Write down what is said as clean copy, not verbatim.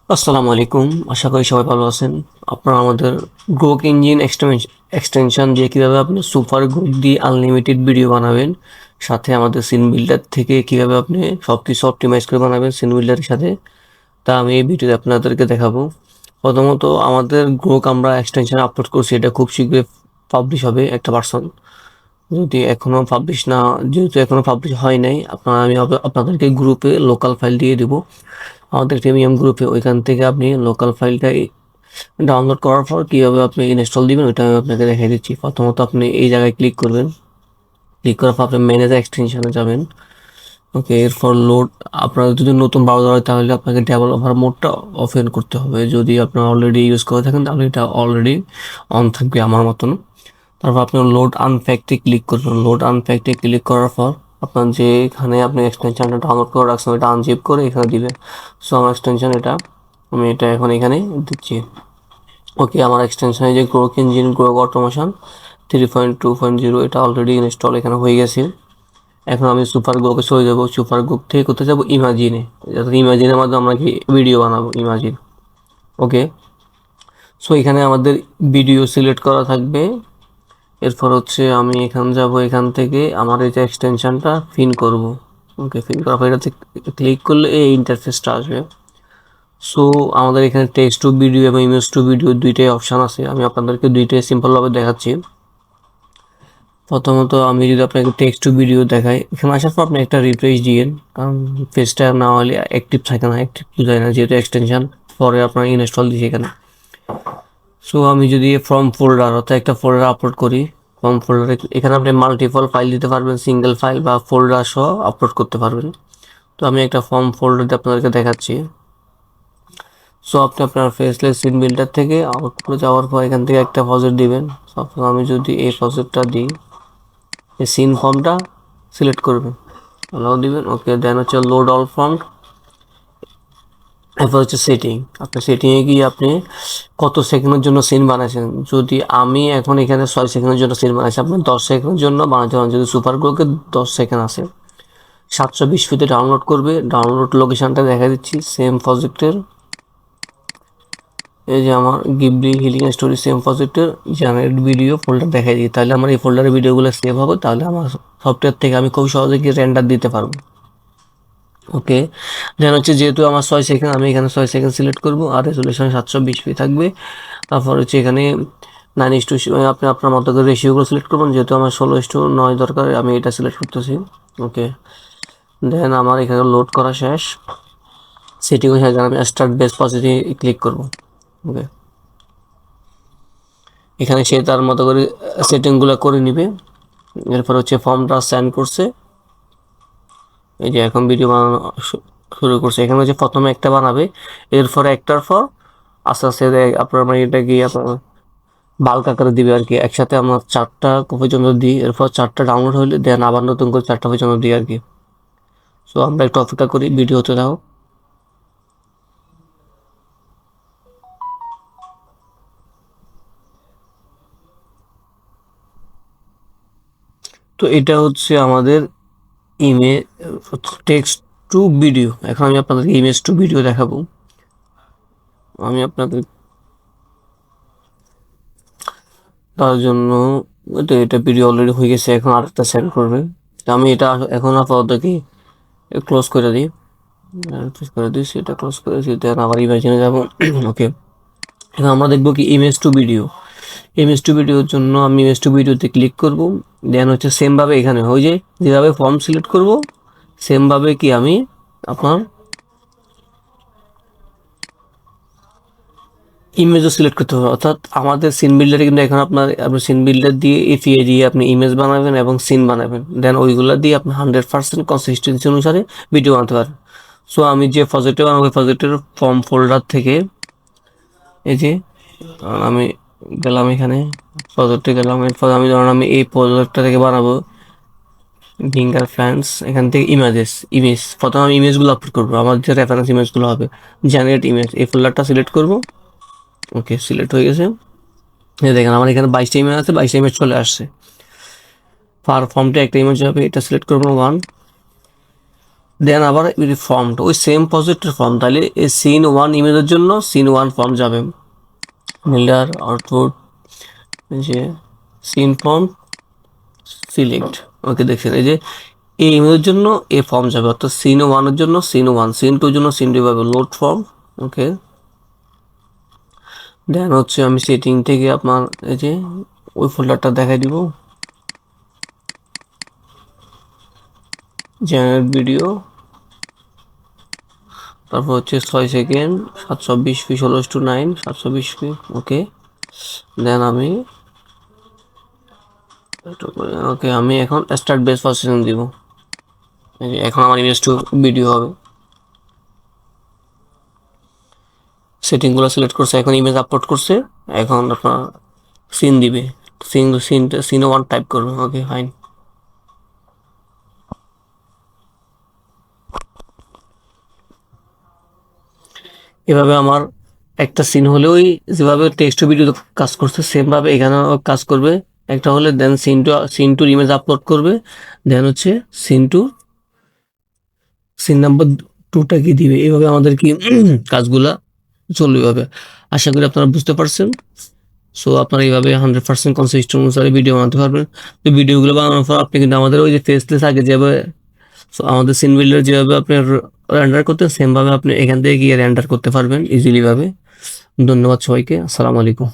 আসসালামু আলাইকুম। আশা করি সবাই ভালো আছেন। আপনারা আমাদের গ্রোক ইঞ্জিন এক্সটেনশন দিয়ে কীভাবে আপনি সুপার গ্রোক দিয়ে আনলিমিটেড ভিডিও বানাবেন, সাথে আমাদের সিন বিল্ডার থেকে কীভাবে আপনি সব কিছু অপটিমাইজ করে বানাবেন সিন বিল্ডারের সাথে, তা আমি এই ভিডিওতে আপনাদেরকে দেখাবো। প্রথমত আমাদের গ্রোক আমরা এক্সটেনশন আপলোড করছি, এটা খুব শীঘ্রই পাবলিশ হবে একটা ভার্সন। যদি এখনও পাবলিশ না যেহেতু এখনও পাবলিশ হয় নাই, আমি আপনাদেরকে গ্রুপে লোকাল ফাইল দিয়ে দেবো, আমাদের প্রিমিয়াম গ্রুপে। ওইখান থেকে আপনি লোকাল ফাইলটা ডাউনলোড করার পর কীভাবে আপনি ইনস্টল দিবেন ওইটা আমি আপনাকে দেখিয়ে দিচ্ছি। প্রথমত আপনি এই জায়গায় ক্লিক করবেন, ক্লিক করার পর আপনি ম্যানেজার এক্সটেনশনে যাবেন। ওকে, এরপর লোড, আপনার যদি নতুন ব্রাউজার হয় তাহলে আপনাকে ডেভেলপার মোডটা অফেন করতে হবে। যদি আপনার অলরেডি ইউজ করে থাকেন তাহলে এটা অলরেডি অন থাকবে আমার মতন। তারপর আপনি লোড আনপ্যাকটে ক্লিক করবেন। লোড আনপ্যাকটে ক্লিক করার পর আপনার যেখানে আপনি এক্সটেনশনটা ডাউনলোড করে রাখছেন ওইটা আনজিপ করে এখানে দিবেন। সো আমার এক্সটেনশন এটা, আমি এটা এখন এখানে দিচ্ছি। ওকে, আমার এক্সটেনশনে যে গ্রোক ইঞ্জিন গ্রোক অটোমেশন 3.2.0 এটা অলরেডি ইনস্টল এখানে হয়ে গেছে। এখন আমি সুপার গ্রোকে চলে যাবো। সুপার গ্রোক থেকে কোথায় যাবো? ইমাজিনে। ইমাজিনের মাধ্যমে আমরা কি ভিডিও বানাবো, ইমাজিন। ওকে, সো এখানে আমাদের ভিডিও সিলেক্ট করা থাকবে। এরপর হচ্ছে আমি এখানে যাব, এখান থেকে আমার এই যে এক্সটেনশনটা পিন করব। ওকে, পিন করার পর এটাতে ক্লিক করলে এই ইন্টারফেসটা আসবে। সো আমাদের এখানে টেক্সট টু ভিডিও এবং ইমেজ টু ভিডিও দুইটাই অপশান আছে। আমি আপনাদেরকে দুইটাই সিম্পলভাবে দেখাচ্ছি। প্রথমত আমি যদি আপনাকে টেক্সট টু ভিডিও দেখাই, এখানে আসার পর আপনি একটা রিফ্রেশ দিয়েন, কারণ পেজটা না হলে অ্যাক্টিভ থাকে না, অ্যাক্টিভ যায় না, যেহেতু এক্সটেনশন পরে আপনার ইনস্টল দিয়েছে এখানে। সো আমি যদি ফ্রম ফোল্ডার অর্থাৎ একটা ফোল্ডার আপলোড করি, ফ্রম ফোল্ডারে এখানে আপনি মাল্টিপল ফাইল দিতে পারবেন, সিঙ্গেল ফাইল বা ফোল্ডার সহ আপলোড করতে পারবেন। তো আমি একটা ফর্ম ফোল্ডার দিয়ে আপনাদেরকে দেখাচ্ছি। সো আপনি আপনার ফেসলেস সিন বিল্ডার থেকে আউটপুটে যাওয়ার পর এখান থেকে একটা প্রজেক্ট দিবেন। সাপোজ আমি যদি এই প্রজেক্টটা দিই, এই সিন ফর্মটা সিলেক্ট করবেন, অ্যালাউ দিবেন। ওকে, দেন হচ্ছে লোড অল ফর্ম। এরপর হচ্ছে সেটিং। আপনার সেটিংয়ে গিয়ে আপনি কত সেকেন্ডের জন্য সিন বানাইছেন। যদি আমি এখন এখানে 6 সেকেন্ডের জন্য সিন বানাইছি, আপনি 10 সেকেন্ডের জন্য বানাতে পারেন। যদি সুপার গ্রোকে 10 সেকেন্ড আছে, 720 পিতে ডাউনলোড করবে। ডাউনলোড লোকেশানটা দেখা দিচ্ছি, সেম প্রজেক্টের, এই যে আমার গিবলি হিলিং স্টোরি সেম প্রজেক্টের জেনারেট ভিডিও ফোল্ডার দেখাই দিই। তাহলে আমার এই ফোল্ডারের ভিডিওগুলো সেভ হবে, তাহলে আমার সফটওয়্যার থেকে আমি খুব সহজে গিয়ে রেন্ডার দিতে পারবো। ওকে, দেন হচ্ছে যেহেতু আমার 6 সেকেন্ড, আমি এখানে 6 সেকেন্ড সিলেক্ট করবো আর রেজলিউশন 720p থাকবে। তারপর হচ্ছে এখানে 9:2, আপনি আপনার মতো করে রেশিওগুলো সিলেক্ট করবেন। যেহেতু আমার 16:9 দরকার, আমি এটা সিলেক্ট করতেছি। ওকে, দেন আমার এখানে লোড করা শেষ, সেটিং হয়ে গেলে আমি স্টার্ট বেস প্রসেসে ক্লিক করবো। ওকে, এখানে সে তার মতো করে সেটিংগুলো করে নিবে। এরপর হচ্ছে ফর্মটা সেন্ড করছে, এই যে এখন ভিডিও বানানো শুরু করছে। এখানে হচ্ছে প্রথমে একটা বানাবে, এরপর একটার পর আস্তে আস্তে আপনার মানে এটা গিয়ে আপনার বাল্ক আকারে দিবে আর কি। একসাথে আমরা 4টা পর্যন্ত দিই, এরপর 4টা ডাউনলোড হলে দেন আবার নতুন করে 4টা পর্যন্ত দিই আর কি। সো আমরা একটু অপেক্ষা করি, ভিডিও হতে দাও। তো এটা হচ্ছে আমাদের ইমেজ টেক্সট টু ভিডিও। এখন আমি আপনাদেরকে ইমেজ টু ভিডিও দেখাবো। আমি আপনাদের তার জন্য এটা ভিডিও অলরেডি হয়ে গেছে, এখন আরেকটা সেন্ড করবে। তো আমি এটা এখন আপাতত কি ক্লোজ করে দিই, ক্লোজ করে দিচ্ছি, এটা ক্লোজ করেছি। দেন আবার ইমাজিনে যাবো। ওকে, এখন আমরা দেখবো কি image to video. Image to ভিডিওর জন্য আমি ইমেজ টু ভিডিওতে ক্লিক করব। দেন হচ্ছে সেমভাবে এখানে হয়ে যায়, যেভাবে ফর্ম সিলেক্ট করব সেমভাবে কি আমি আপনার ইমেজও সিলেক্ট করতে হবে। অর্থাৎ আমাদের সিন বিল্ডারে কিন্তু এখন আপনি সিন বিল্ডার দিয়ে এপিআই দিয়ে আপনি ইমেজ বানাবেন এবং সিন বানাবেন। দেন ওইগুলো দিয়ে আপনি 100% কনসিস্টেন্সি অনুসারে ভিডিও বানাতে পারেন। সো আমি যে প্রজেক্টে বানাবো ওই প্রজেক্টের ফর্ম ফোল্ডার থেকে এই যে আমি গেলাম, এখানে প্রজেক্টে গেলাম। এরপর আমি ধরুন আমি এই প্রজেক্টটা থেকে বানাবো ফিঙ্গার ফ্যান্স। এখান থেকে ইমেজ প্রথমে আমি ইমেজগুলো আপলোড করবো, আমার যে রেফারেন্স ইমেজগুলো হবে। জেনারেট ইমেজ, এই ফোল্ডারটা সিলেক্ট করবো। ওকে, সিলেক্ট হয়ে গেছে। দেখেন আমার এখানে 22টা ইমেজ আছে, 22টা ইমেজ চলে আসছে। পার ফর্মটা একটা ইমেজ হবে, এটা সিলেক্ট করবো 1। দেন আবার ফর্মটা ওই সেম প্রজেক্টের ফর্ম, তাহলে এই সিন 1 ইমেজের জন্য সিন 1 ফর্ম যাবে, মিলার আউটপুট যে সিন ফর্ম সিলেক্ট। ওকে, দেখছেন এই যে এই ইমেজের জন্য এ ফর্ম যাবে, অর্থাৎ সিন 1-এর জন্য সিন 1, সিন 2-এর জন্য সিন 2 পাবে লোড ফর্ম। ওকে, দেন হচ্ছে আমি সেটিং থেকে আপনার এই যে ওই ফোল্ডারটা দেখাই দিব, জেনারেট ভিডিও, তারপর হচ্ছে 6 সেকেন্ড 720 পি 16:9 720 পি। ওকে, দেন আমি ওকে আমি এখন স্টার্ট বেস প্রসেসিং দিব। এখন আমার ইমেজ টু ভিডিও হবে, সেটিংগুলো সিলেক্ট করছে, এখন ইমেজ আপলোড করছে, এখন আপনার সিন দিবে, সিন 1 টাইপ করবে। Okay fine. এভাবে আমার একটা সিন হলেই যেভাবে টেক্সট ভিডিও কাজ করছে সেমভাবে এখানেও কাজ করবে। একটা হলে দেন সিন টুর ইমেজ আপলোড করবে, দেন হচ্ছে সিন নাম্বার 2টা কি দিবে, এইভাবে আমাদের কি কাজগুলা চলবে এভাবে। আশা করি আপনারা বুঝতে পারছেন। সো আপনারা এইভাবে 100% কনসিস্টেন্ট অনুসারে ভিডিও বানাতে পারবেন। তো ভিডিওগুলো বানানোর পর আপনি কিন্তু আমাদের ওই যে ফেসলেস আগে যেভাবে আমাদের সিন বিল্ডার যেভাবে আপনি রেন্ডার করতেন সেমভাবে আপনি এখান থেকে গিয়ে রেন্ডার করতে পারবেন ইজিলি ভাবে। ধন্যবাদ সবাইকে, আসসালামু আলাইকুম।